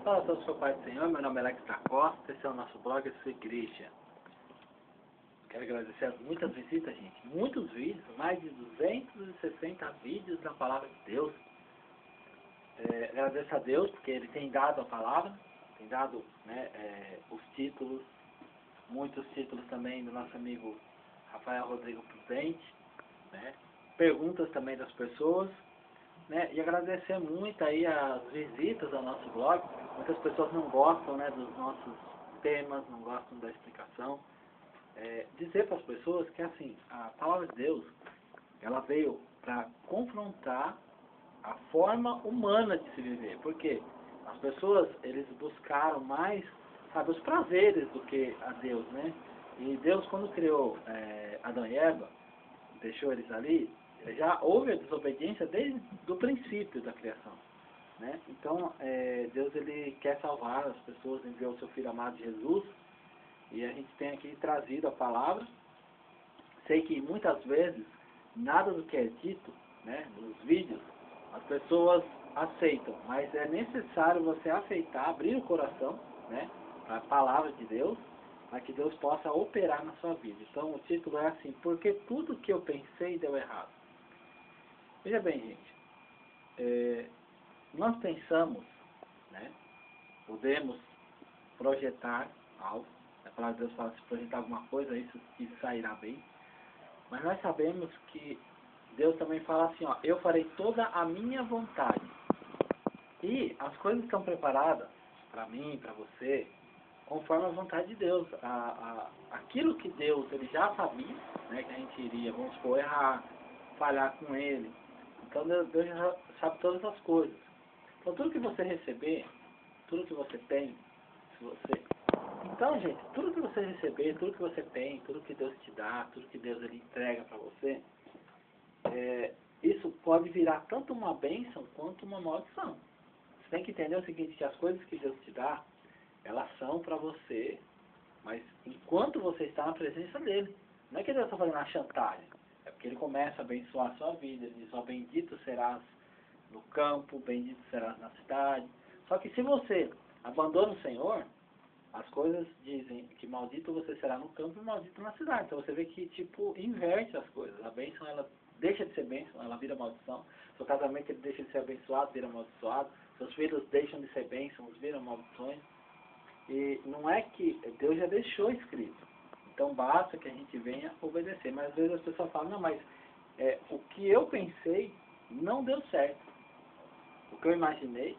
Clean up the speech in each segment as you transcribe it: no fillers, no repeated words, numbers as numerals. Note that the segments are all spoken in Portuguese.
Fala a todos, seu Pai do Senhor, meu nome é Alex da Costa, esse é o nosso blog, essa igreja. Quero agradecer as muitas visitas, gente, muitos vídeos, mais de 260 vídeos da Palavra de Deus. Agradeço a Deus porque Ele tem dado a palavra, tem dado os títulos, muitos títulos também do nosso amigo Rafael Rodrigo Prudente, perguntas também das pessoas. E agradecer muito aí as visitas ao nosso blog. Muitas pessoas não gostam dos nossos temas, não gostam da explicação. Dizer para as pessoas que assim, a palavra de Deus, ela veio para confrontar a forma humana de se viver. Porque as pessoas, eles buscaram mais, os prazeres do que a Deus, E Deus, quando criou Adão e Eva, deixou eles ali, já houve a desobediência desde o princípio da criação, Então, Deus, ele quer salvar as pessoas, enviou o seu Filho amado Jesus, e a gente tem aqui trazido a palavra. Sei que muitas vezes, nada do que é dito, nos vídeos, as pessoas aceitam, mas é necessário você aceitar, abrir o coração, para a palavra de Deus, para que Deus possa operar na sua vida. Então, o título é assim: porque tudo que eu pensei deu errado. Veja bem, gente, nós pensamos, podemos projetar algo, a palavra de Deus fala, se projetar alguma coisa, isso sairá bem, mas nós sabemos que Deus também fala assim, eu farei toda a minha vontade, e as coisas estão preparadas para mim, para você, conforme a vontade de Deus. Aquilo que Deus, ele já sabia, que a gente iria, vamos supor, errar, falhar com ele. Então Deus já sabe todas as coisas. Então tudo que você receber, tudo que você tem, se você... Então, gente, tudo que você receber, tudo que você tem, tudo que Deus te dá, tudo que Deus ele entrega para você, isso pode virar tanto uma bênção quanto uma maldição. Você tem que entender o seguinte, que as coisas que Deus te dá, elas são para você, mas enquanto você está na presença dele. Não é que Deus está fazendo uma chantagem, é porque ele começa a abençoar a sua vida. Ele diz, bendito serás no campo, bendito serás na cidade. Só que se você abandona o Senhor, as coisas dizem que maldito você será no campo e maldito na cidade. Então você vê que, inverte as coisas. A bênção, ela deixa de ser bênção, ela vira maldição. Seu casamento, ele deixa de ser abençoado, vira amaldiçoado. Seus filhos deixam de ser bênçãos, viram maldições. E não é que Deus já deixou escrito. Então basta que a gente venha obedecer. Mas às vezes as pessoas falam, não, mas o que eu pensei não deu certo. O que eu imaginei,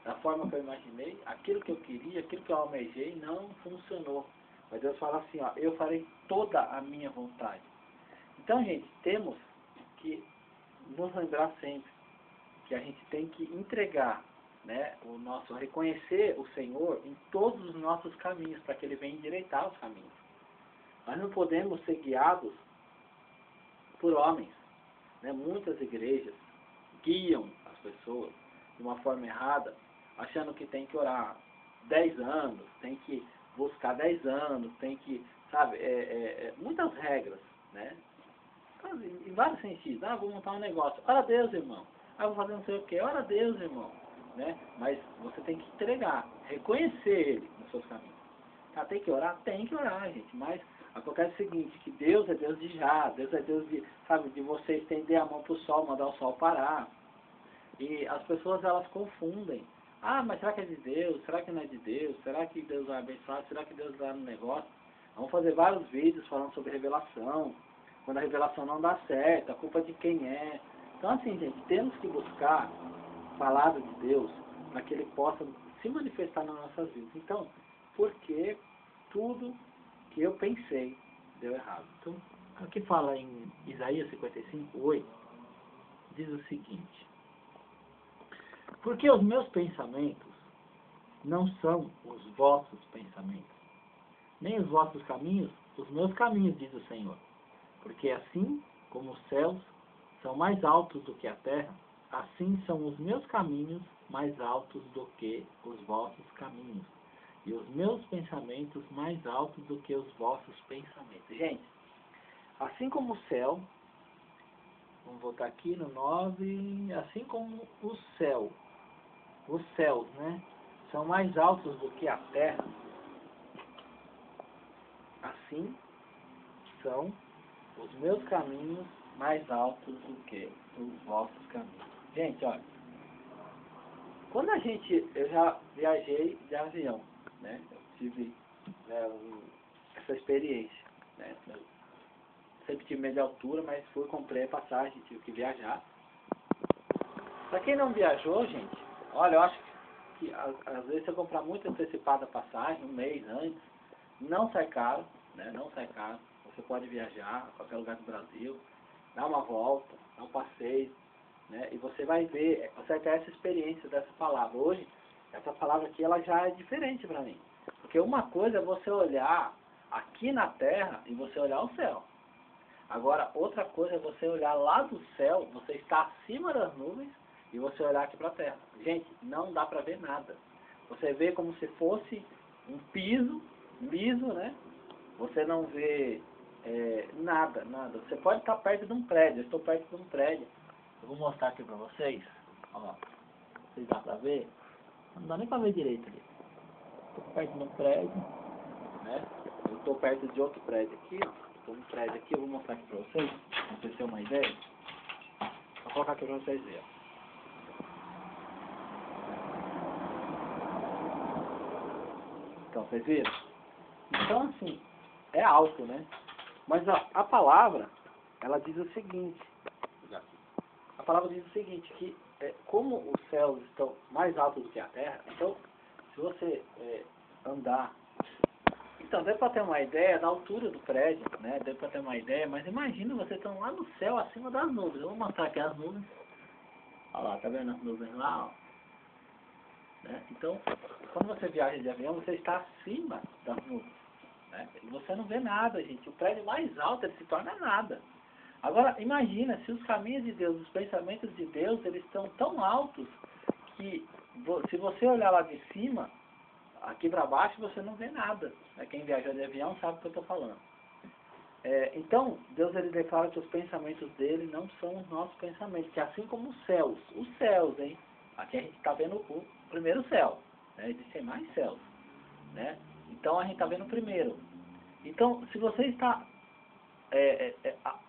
da forma que eu imaginei, aquilo que eu queria, aquilo que eu almejei, não funcionou. Mas Deus fala assim, eu farei toda a minha vontade. Então, gente, temos que nos lembrar sempre que a gente tem que entregar, reconhecer o Senhor em todos os nossos caminhos, para que Ele venha endireitar os caminhos. Nós não podemos ser guiados por homens. Muitas igrejas guiam as pessoas de uma forma errada, achando que tem que orar 10 anos, tem que buscar 10 anos, tem que, muitas regras, em vários sentidos. Vou montar um negócio, ora a Deus, irmão. Vou fazer não sei o que, ora a Deus, irmão. Mas você tem que entregar, reconhecer Ele nos seus caminhos. Tem que orar? Tem que orar, gente, mas acontece o seguinte, que Deus é Deus de já, Deus é Deus de você estender a mão para o sol, mandar o sol parar. E as pessoas, elas confundem. Mas será que é de Deus? Será que não é de Deus? Será que Deus vai abençoar? Será que Deus vai no negócio? Vamos fazer vários vídeos falando sobre revelação. Quando a revelação não dá certo, a culpa é de quem é. Então, assim, gente, temos que buscar a palavra de Deus para que Ele possa se manifestar nas nossas vidas. Então, porque tudo que eu pensei deu errado. Então, aqui fala em Isaías 55:8, diz o seguinte: porque os meus pensamentos não são os vossos pensamentos, nem os vossos caminhos, os meus caminhos, diz o Senhor. Porque assim como os céus são mais altos do que a terra, assim são os meus caminhos mais altos do que os vossos caminhos, e os meus pensamentos mais altos do que os vossos pensamentos. Gente, assim como o céu, vamos voltar aqui no 9, assim como o céu, os céus, são mais altos do que a terra, assim são os meus caminhos mais altos do que os vossos caminhos. Gente, olha, quando eu já viajei de avião, né? Eu tive essa experiência, né? Eu sempre tive medo de altura, mas comprei a passagem, tive que viajar. Para quem não viajou, gente, olha, eu acho que às vezes você comprar muito antecipada a passagem, um mês antes, não sai caro, né? Não sai caro. Você pode viajar a qualquer lugar do Brasil, dar uma volta, dar um passeio, né? E você vai ver, você vai ter essa experiência dessa palavra. Hoje, essa palavra aqui, ela já é diferente para mim. Porque uma coisa é você olhar aqui na terra e você olhar o céu. Agora, outra coisa é você olhar lá do céu, você está acima das nuvens e você olhar aqui para a terra. Gente, não dá para ver nada. Você vê como se fosse um piso, liso, né? Você não vê nada, nada. Você pode estar perto de um prédio. Eu estou perto de um prédio. Eu vou mostrar aqui para vocês. Ó, vocês dá para ver? Não dá nem para ver direito ali. Estou perto de um prédio, né? Eu estou perto de outro prédio aqui, ó. Estou no prédio aqui, eu vou mostrar aqui para vocês, para vocês terem uma ideia. Vou colocar aqui para vocês verem. Então, vocês viram? Então, assim, é alto, né? Mas a palavra, ela diz o seguinte. A palavra diz o seguinte, que como os céus estão mais altos do que a terra, então, se você andar... Então, deu para ter uma ideia da altura do prédio, né? Deu para ter uma ideia, mas imagina vocês estão lá no céu, acima das nuvens. Eu vou mostrar aqui as nuvens. Olha lá, tá vendo as nuvens lá, ó? Né? Então, quando você viaja de avião, você está acima das nuvens, né? E você não vê nada, gente. O prédio mais alto, ele se torna nada. Agora, imagina, se os caminhos de Deus, os pensamentos de Deus, eles estão tão altos que se você olhar lá de cima, aqui para baixo, você não vê nada. Quem viajou de avião sabe o que eu estou falando. Então, Deus ele declara que os pensamentos dele não são os nossos pensamentos, que assim como os céus, hein? Aqui a gente está vendo o primeiro céu, né? Existem mais céus, né? Então a gente está vendo o primeiro. Então, se você está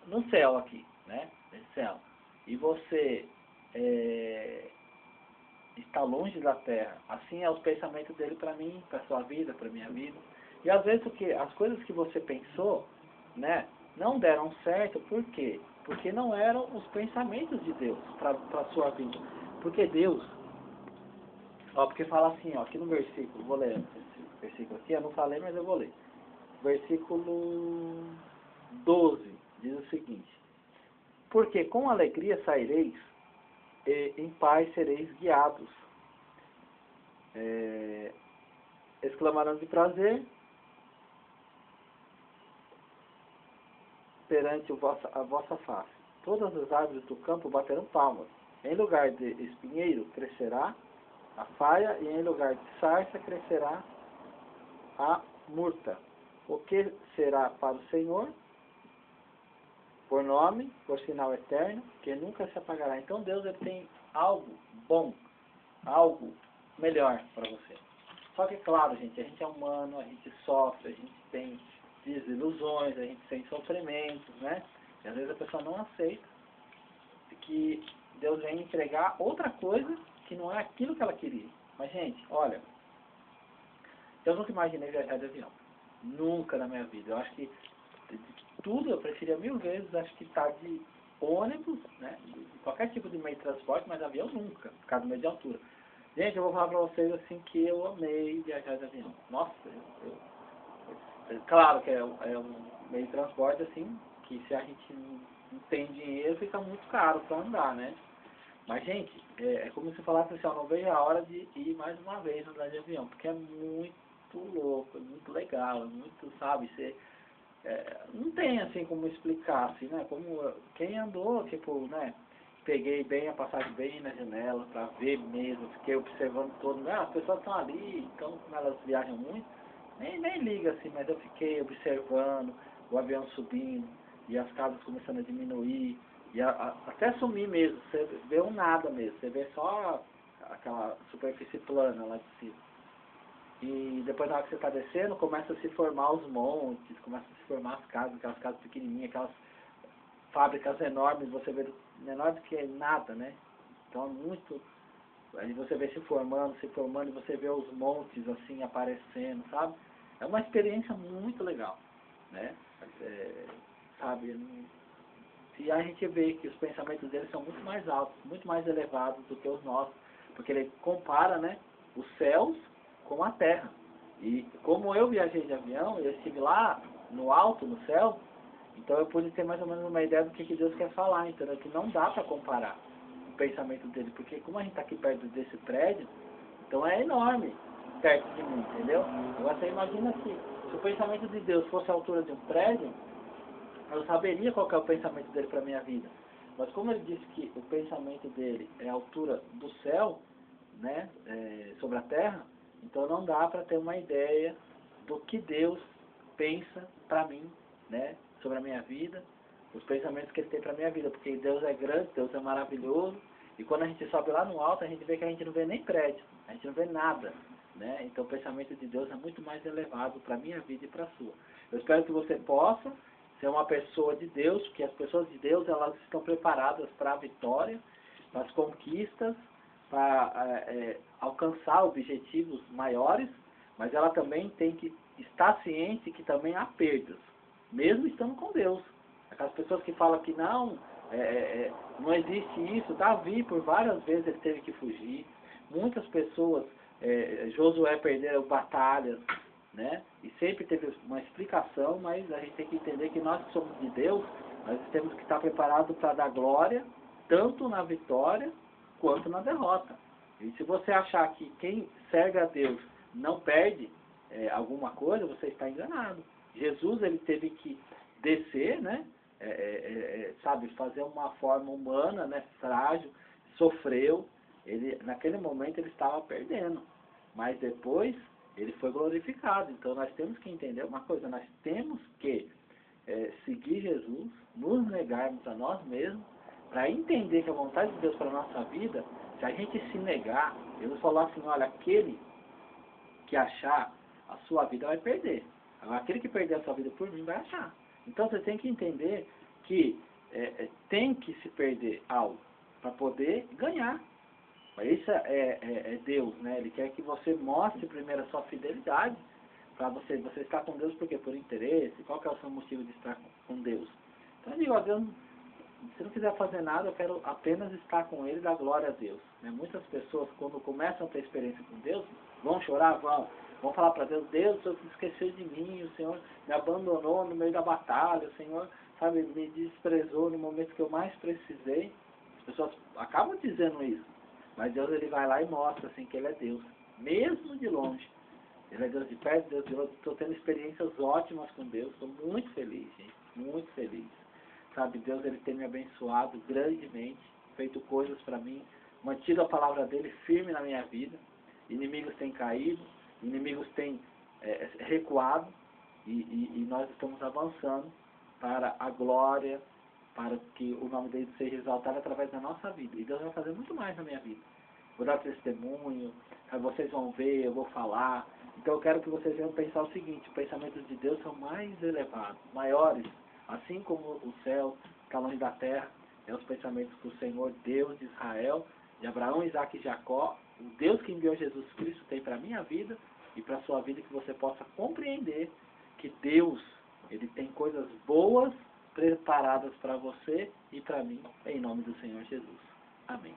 no céu aqui, né? Nesse céu, e você está longe da terra, assim é os pensamentos dele para mim, para sua vida, para minha vida. E às vezes as coisas que você pensou, né, não deram certo, por quê? Porque não eram os pensamentos de Deus para a sua vida. Porque Deus, porque fala assim, aqui no versículo, vou ler esse versículo aqui, eu não falei, mas eu vou ler. Versículo 12 diz o seguinte: porque com alegria saireis, e em paz sereis guiados. Exclamarão de prazer perante a vossa face. Todas as árvores do campo baterão palmas. Em lugar de espinheiro crescerá a faia, e em lugar de sarça crescerá a murta. O que será para o Senhor por nome, por sinal eterno, que nunca se apagará. Então Deus ele tem algo bom, algo melhor para você. Só que, claro, gente, a gente é humano, a gente sofre, a gente tem desilusões, a gente tem sofrimentos, né? E às vezes a pessoa não aceita que Deus vem entregar outra coisa que não é aquilo que ela queria. Mas, gente, olha, eu nunca imaginei viajar de avião. Nunca na minha vida. Eu acho que de tudo eu preferia 1000 vezes, acho que estar de ônibus, né? De qualquer tipo de meio de transporte, mas avião nunca, por causa do meio de altura. Gente, eu vou falar pra vocês assim que eu amei viajar de avião. Nossa, claro que é um meio de transporte assim, que se a gente não tem dinheiro, fica muito caro para andar, né? Mas, gente, é como se falasse assim, eu não vejo a hora de ir mais uma vez andar de avião, porque é muito louco, é muito legal, é muito, sabe, você... não tem assim como explicar, assim, né? Como quem andou, tipo, né? Peguei bem a passagem bem na janela para ver mesmo, fiquei observando todo, né? As pessoas estão ali, então como elas viajam muito, nem liga assim, mas eu fiquei observando o avião subindo e as casas começando a diminuir e até sumir mesmo, você vê um nada mesmo, você vê só aquela superfície plana lá de cima. e depois na hora que você está descendo, começa a se formar os montes, começa a se formar as casas, aquelas casas pequenininhas, aquelas fábricas enormes, você vê menor do que nada, né? Então é muito... Aí você vê se formando, e você vê os montes assim aparecendo, sabe? É uma experiência muito legal, né? Sabe? E a gente vê que os pensamentos dele são muito mais altos, muito mais elevados do que os nossos, porque ele compara, né, os céus com a terra. E como eu viajei de avião, eu estive lá no alto, no céu, então eu pude ter mais ou menos uma ideia do que Deus quer falar, entendeu? Que não dá para comparar o pensamento dele, porque como a gente está aqui perto desse prédio, então é enorme perto de mim, entendeu? Agora você imagina se o pensamento de Deus fosse a altura de um prédio, eu saberia qual que é o pensamento dele para a minha vida. Mas como ele disse que o pensamento dele é a altura do céu, né, sobre a terra, então não dá para ter uma ideia do que Deus pensa para mim, né, sobre a minha vida, os pensamentos que ele tem para a minha vida, porque Deus é grande, Deus é maravilhoso, e quando a gente sobe lá no alto, a gente vê que a gente não vê nem prédio, a gente não vê nada, né? Então o pensamento de Deus é muito mais elevado para a minha vida e para a sua. Eu espero que você possa ser uma pessoa de Deus, porque as pessoas de Deus, elas estão preparadas para a vitória, para as conquistas, para alcançar objetivos maiores, mas ela também tem que estar ciente que também há perdas, mesmo estando com Deus. Aquelas pessoas que falam que não, não existe isso. Davi, por várias vezes, ele teve que fugir. Muitas pessoas, Josué perderam batalhas, né? E sempre teve uma explicação, mas a gente tem que entender que nós que somos de Deus, nós temos que estar preparados para dar glória, tanto na vitória quanto na derrota. E se você achar que quem serve a Deus não perde alguma coisa, você está enganado. Jesus, ele teve que descer, né? Sabe, fazer uma forma humana, né? Frágil, sofreu. Ele, naquele momento ele estava perdendo, mas depois ele foi glorificado. Então nós temos que entender uma coisa, nós temos que seguir Jesus, nos negarmos a nós mesmos, para entender que a vontade de Deus para a nossa vida, se a gente se negar, Jesus falou assim, olha, aquele que achar a sua vida vai perder. Agora, aquele que perder a sua vida por mim vai achar. Então você tem que entender que tem que se perder algo para poder ganhar. Mas isso é Deus, né? Ele quer que você mostre primeiro a sua fidelidade para você estar com Deus, porque por interesse, qual que é o seu motivo de estar com Deus? Então eu digo, ó, Deus, se não quiser fazer nada, eu quero apenas estar com Ele e dar glória a Deus. Né? Muitas pessoas, quando começam a ter experiência com Deus, vão chorar, vão falar para Deus, Deus, o Senhor se esqueceu de mim, o Senhor me abandonou no meio da batalha, o Senhor, sabe, me desprezou no momento que eu mais precisei. As pessoas acabam dizendo isso. Mas Deus, ele vai lá e mostra assim, que Ele é Deus, mesmo de longe. Ele é Deus de perto, Deus de longe. Estou tendo experiências ótimas com Deus, estou muito feliz, gente, muito feliz. Sabe, Deus, ele tem me abençoado grandemente, feito coisas para mim, mantido a palavra dele firme na minha vida. Inimigos têm caído, inimigos têm recuado, e nós estamos avançando para a glória, para que o nome dele seja exaltado através da nossa vida. E Deus vai fazer muito mais na minha vida. Vou dar testemunho, vocês vão ver, eu vou falar. Então eu quero que vocês venham pensar o seguinte, os pensamentos de Deus são mais elevados, maiores, assim como o céu está longe da terra, os pensamentos do Senhor, Deus de Israel, de Abraão, Isaac e Jacó, o Deus que enviou Jesus Cristo tem para a minha vida e para a sua vida, que você possa compreender que Deus, ele tem coisas boas preparadas para você e para mim, em nome do Senhor Jesus. Amém.